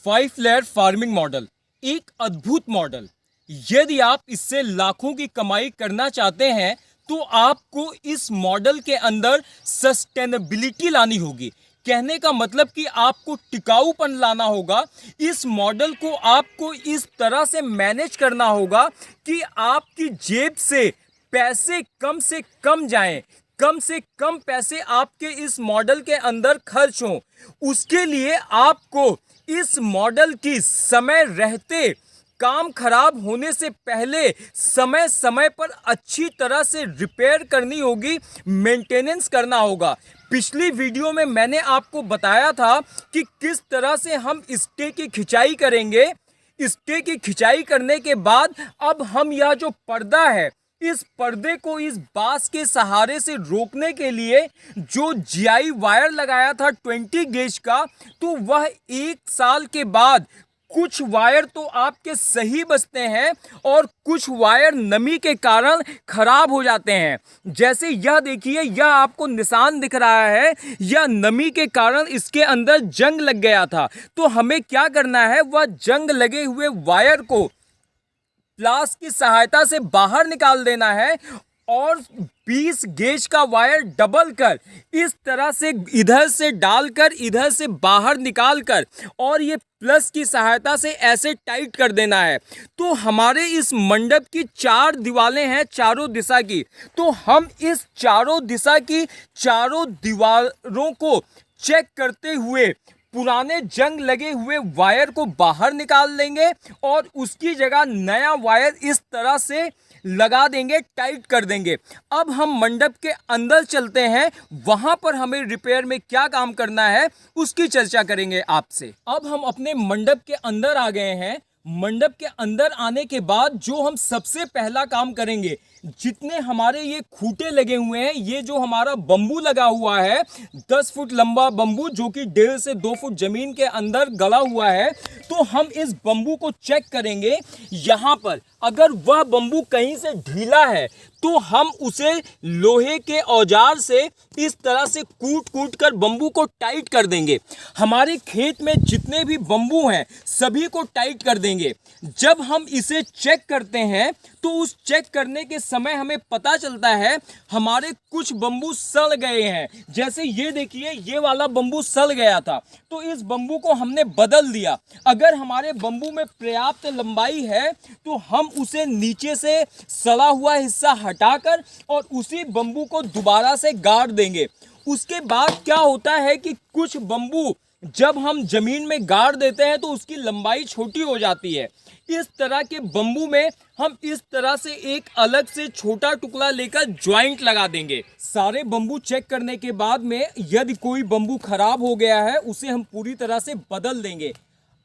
5 layer farming model एक अद्भुत model. यदि आप इससे लाखों की कमाई करना चाहते हैं तो आपको इस मॉडल के अंदर सस्टेनेबिलिटी लानी होगी। कहने का मतलब कि आपको टिकाऊपन लाना होगा। इस मॉडल को आपको इस तरह से मैनेज करना होगा कि आपकी जेब से पैसे कम से कम जाएं, कम से कम पैसे आपके इस मॉडल के अंदर खर्च हों। उसके लिए आपको इस मॉडल की समय रहते, काम खराब होने से पहले समय समय पर अच्छी तरह से रिपेयर करनी होगी, मेंटेनेंस करना होगा। पिछली वीडियो में मैंने आपको बताया था कि किस तरह से हम स्टे की खिंचाई करेंगे। स्टे की खिंचाई करने के बाद अब हम यह जो पर्दा है, इस पर्दे को इस बांस के सहारे से रोकने के लिए जो जीआई वायर लगाया था 20 गेज का, तो वह 1 साल के बाद कुछ वायर तो आपके सही बचते हैं और कुछ वायर नमी के कारण खराब हो जाते हैं। जैसे यह देखिए, यह आपको निशान दिख रहा है, यह नमी के कारण इसके अंदर जंग लग गया था। तो हमें क्या करना है, वह जंग लगे हुए वायर को प्लास की सहायता से बाहर निकाल देना है और 20 गेज का वायर डबल कर इस तरह से इधर से डालकर इधर से बाहर निकालकर और ये प्लस की सहायता से ऐसे टाइट कर देना है। तो हमारे इस मंडप की 4 दीवारें हैं, चारों दिशा की। तो हम इस चारों दिशा की चारों दीवारों को चेक करते हुए पुराने जंग लगे हुए वायर को बाहर निकाल देंगे और उसकी जगह नया वायर इस तरह से लगा देंगे, टाइट कर देंगे। अब हम मंडप के अंदर चलते हैं, वहां पर हमें रिपेयर में क्या काम करना है उसकी चर्चा करेंगे आपसे। अब हम अपने मंडप के अंदर आ गए हैं। मंडप के अंदर आने के बाद जो हम सबसे पहला काम करेंगे, जितने हमारे ये खूंटे लगे हुए हैं, ये जो हमारा बम्बू लगा हुआ है 10 फुट लंबा बम्बू जो कि 1.5 से 2 फुट जमीन के अंदर गड़ा हुआ है, तो हम इस बम्बू को चेक करेंगे। यहाँ पर अगर वह बम्बू कहीं से ढीला है तो हम उसे लोहे के औजार से इस तरह से कूट कूट कर बम्बू को टाइट कर देंगे। हमारे खेत में जितने भी बम्बू हैं सभी को टाइट कर देंगे। जब हम इसे चेक करते हैं तो उस चेक करने के समय हमें पता चलता है हमारे कुछ बम्बू सड़ गए हैं। जैसे ये देखिए, ये वाला बम्बू सड़ गया था तो इस बम्बू को हमने बदल दिया। अगर हमारे बम्बू में पर्याप्त लंबाई है तो हम उसे नीचे से सड़ा हुआ हिस्सा हटाकर और उसी बम्बू को दोबारा से गाड़ देंगे। उसके बाद क्या होता है कि कुछ बम्बू जब हम जमीन में गाड़ देते हैं तो उसकी लंबाई छोटी हो जाती है। इस तरह के बम्बू में हम इस तरह से एक अलग से छोटा टुकड़ा लेकर ज्वाइंट लगा देंगे। सारे बम्बू चेक करने के बाद में यदि कोई बम्बू खराब हो गया है उसे हम पूरी तरह से बदल देंगे।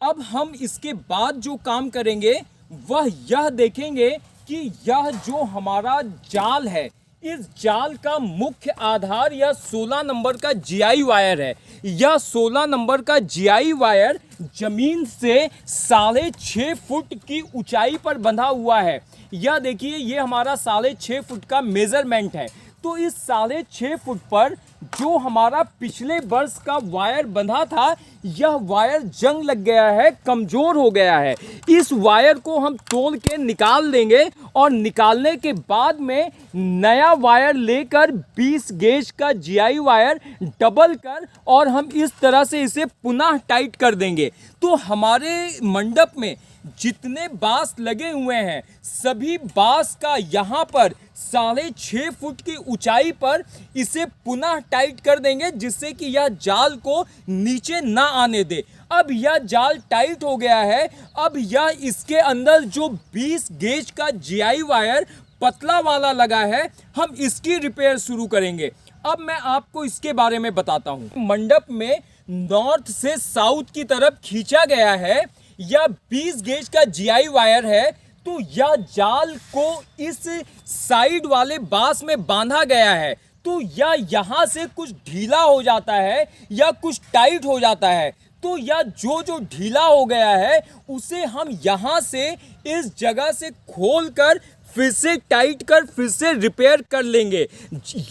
अब हम इसके बाद जो काम करेंगे वह यह देखेंगे कि यह जो हमारा जाल है, इस जाल का मुख्य आधार यह 16 नंबर का जीआई वायर है। यह 16 नंबर का जीआई वायर जमीन से 6.5 फुट की ऊंचाई पर बंधा हुआ है। यह देखिए, ये हमारा 6.5 फुट का मेजरमेंट है। तो इस 6.5 फुट पर जो हमारा पिछले वर्ष का वायर बंधा था, यह वायर जंग लग गया है, कमजोर हो गया है। इस वायर को हम तोड़ के निकाल देंगे और निकालने के बाद में नया वायर लेकर 20 गेज का जीआई वायर डबल कर और हम इस तरह से इसे पुनः टाइट कर देंगे। तो हमारे मंडप में जितने बांस लगे हुए हैं सभी बांस का यहाँ पर 6.5 फुट की ऊंचाई पर इसे पुनः टाइट कर देंगे, जिससे कि यह जाल को नीचे ना आने दे। अब यह जाल टाइट हो गया है। अब यह इसके अंदर जो 20 गेज का जीआई वायर पतला वाला लगा है, हम इसकी रिपेयर शुरू करेंगे। अब मैं आपको इसके बारे में बताता हूँ। मंडप में नॉर्थ से साउथ की तरफ खींचा गया है। यह 20 गेज का जीआई वायर है। तो यह जाल को इस साइड वाले बांस में बांधा गया है। तो यह यहाँ से कुछ ढीला हो जाता है या कुछ टाइट हो जाता है। तो यह जो ढीला हो गया है उसे हम यहाँ से इस जगह से खोल कर फिर से टाइट कर फिर से रिपेयर कर लेंगे।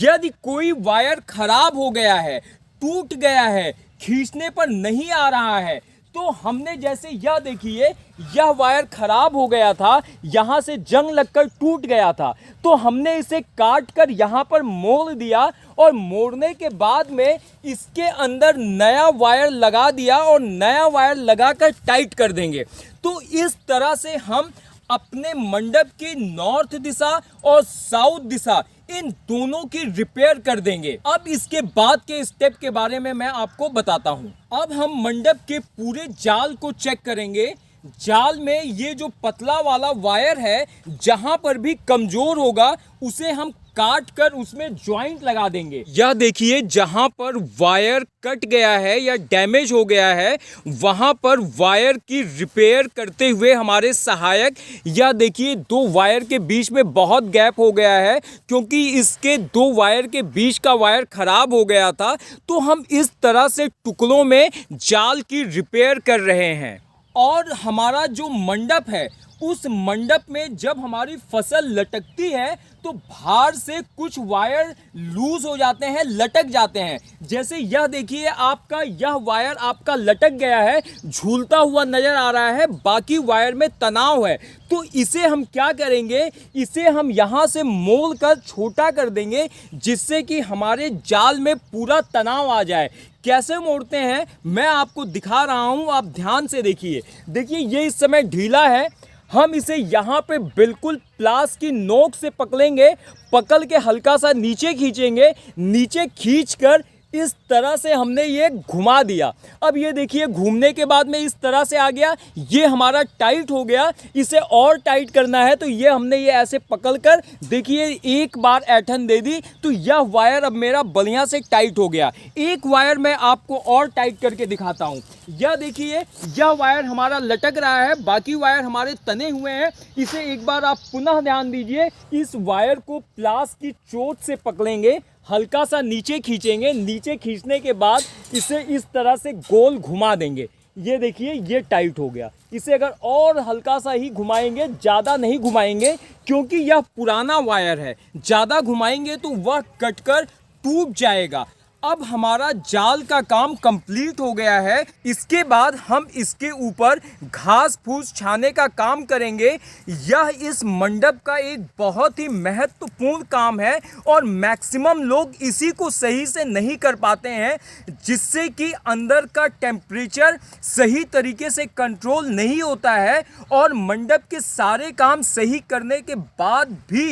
यदि कोई वायर खराब हो गया है, टूट गया है, खींचने पर नहीं आ रहा है, तो हमने जैसे यह देखिए, यह वायर खराब हो गया था, यहाँ से जंग लगकर टूट गया था, तो हमने इसे काट कर यहाँ पर मोड़ दिया और मोड़ने के बाद में इसके अंदर नया वायर लगा दिया और नया वायर लगाकर टाइट कर देंगे। तो इस तरह से हम अपने मंडप की नॉर्थ दिशा और साउथ दिशा इन दोनों की रिपेयर कर देंगे। अब इसके बाद के स्टेप के बारे में मैं आपको बताता हूं। अब हम मंडप के पूरे जाल को चेक करेंगे। जाल में ये जो पतला वाला वायर है, जहां पर भी कमजोर होगा उसे हम काट कर उसमें ज्वाइंट लगा देंगे। यह देखिए, जहां पर वायर कट गया है या डैमेज हो गया है, वहां पर वायर की रिपेयर करते हुए हमारे सहायक, यह देखिए 2 वायर के बीच में बहुत गैप हो गया है, क्योंकि इसके 2 वायर के बीच का वायर खराब हो गया था। तो हम इस तरह से टुकड़ों में जाल की रिपेयर कर रहे हैं। और हमारा जो मंडप है, उस मंडप में जब हमारी फसल लटकती है तो बाहर से कुछ वायर लूज हो जाते हैं, लटक जाते हैं। जैसे यह देखिए, आपका यह वायर आपका लटक गया है, झूलता हुआ नजर आ रहा है, बाकी वायर में तनाव है। तो इसे हम क्या करेंगे, इसे हम यहाँ से मोड़ कर छोटा कर देंगे, जिससे कि हमारे जाल में पूरा तनाव आ जाए। कैसे मोड़ते हैं मैं आपको दिखा रहा हूँ, आप ध्यान से देखिए। देखिए, ये इस समय ढीला है, हम इसे यहाँ पे बिल्कुल प्लास की नोक से पकड़ेंगे, पकड़ के हल्का सा नीचे खींचेंगे, नीचे खींचकर इस तरह से हमने ये घुमा दिया। अब ये देखिए, घूमने के बाद में इस तरह से आ गया, ये हमारा टाइट हो गया। इसे और टाइट करना है तो ये हमने ये ऐसे पकड़कर देखिए एक बार ऐठन दे दी, तो यह वायर अब मेरा बढ़िया से टाइट हो गया। एक वायर मैं आपको और टाइट करके दिखाता हूँ। यह देखिए, यह वायर हमारा लटक रहा है, बाकी वायर हमारे तने हुए हैं। इसे एक बार आप पुनः ध्यान दीजिए, इस वायर को प्लास की चोट से पकड़ेंगे, हल्का सा नीचे खींचेंगे, नीचे खींचने के बाद इसे इस तरह से गोल घुमा देंगे। ये देखिए, ये टाइट हो गया। इसे अगर और हल्का सा ही घुमाएंगे, ज़्यादा नहीं घुमाएंगे, क्योंकि यह पुराना वायर है, ज़्यादा घुमाएंगे तो वह कटकर टूट जाएगा। अब हमारा जाल का काम कंप्लीट हो गया है। इसके बाद हम इसके ऊपर घास फूस छाने का काम करेंगे। यह इस मंडप का एक बहुत ही महत्वपूर्ण काम है और मैक्सिमम लोग इसी को सही से नहीं कर पाते हैं, जिससे कि अंदर का टेम्परेचर सही तरीके से कंट्रोल नहीं होता है और मंडप के सारे काम सही करने के बाद भी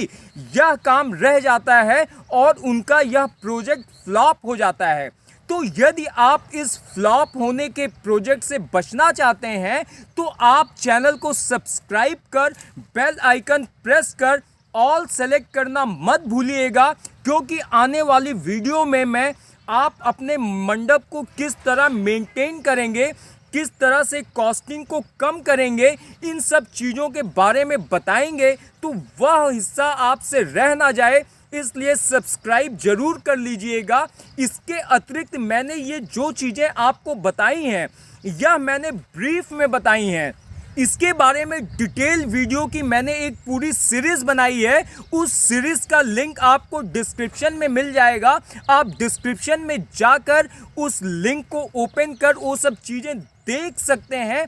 यह काम रह जाता है और उनका यह प्रोजेक्ट फ्लॉप हो जाता है। तो यदि आप इस फ्लॉप होने के प्रोजेक्ट से बचना चाहते हैं तो आप चैनल को सब्सक्राइब कर बेल आइकन प्रेस कर ऑल सेलेक्ट करना मत भूलिएगा, क्योंकि आने वाली वीडियो में मैं आप अपने मंडप को किस तरह मेंटेन करेंगे, किस तरह से कॉस्टिंग को कम करेंगे, इन सब चीज़ों के बारे में बताएंगे। तो वह हिस्सा आपसे रह ना जाए, इसलिए सब्सक्राइब जरूर कर लीजिएगा। इसके अतिरिक्त मैंने ये जो चीज़ें आपको बताई हैं, यह मैंने ब्रीफ में बताई हैं। इसके बारे में डिटेल वीडियो की मैंने एक पूरी सीरीज़ बनाई है। उस सीरीज़ का लिंक आपको डिस्क्रिप्शन में मिल जाएगा। आप डिस्क्रिप्शन में जाकर उस लिंक को ओपन कर वो सब चीज़ें देख सकते हैं।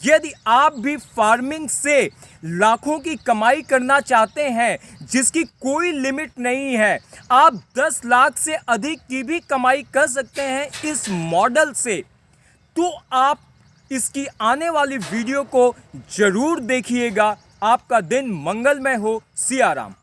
यदि आप भी फार्मिंग से लाखों की कमाई करना चाहते हैं, जिसकी कोई लिमिट नहीं है, आप 10 लाख से अधिक की भी कमाई कर सकते हैं इस मॉडल से, तो आप इसकी आने वाली वीडियो को जरूर देखिएगा। आपका दिन मंगलमय हो। सिया राम।